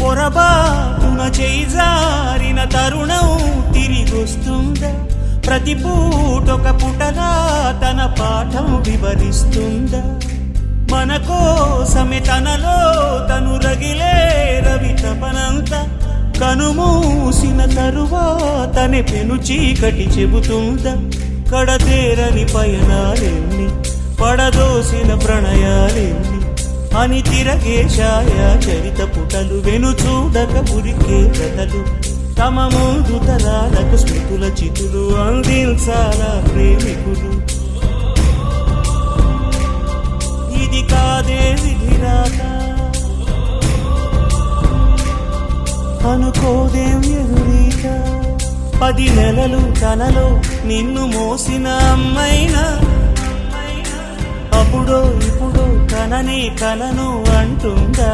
పొరబాటున చేజారిన తరుణం తిరిగొస్తుందా? ప్రతి పూటొక పుటలా తన పాఠం వివరిస్తుందా? మన కోసమే తనలో తను రగిలే రవి తపనంతా కనుమూసిన తరువాతనే పెను చీకటి చెబుతుందా? కడతేరని పయనాలెన్ని, పడదోసిన ప్రణయాలెన్ని అని తిరగే ఛాయా చరిత పుటలు, వెను చూడక ఉరికే కథలు, తమ ముందు తరాలకు స్మృతుల చితులు అందించాలా ప్రేమికులు. ఇది కాదే విధిరాత, అనుకోదేం ఎదురీత. 10 నెలలు తనలో నిన్ను మోసిన అమ్మైనా అప్పుడో ఇప్పుడో కననే కలను అంటుందా?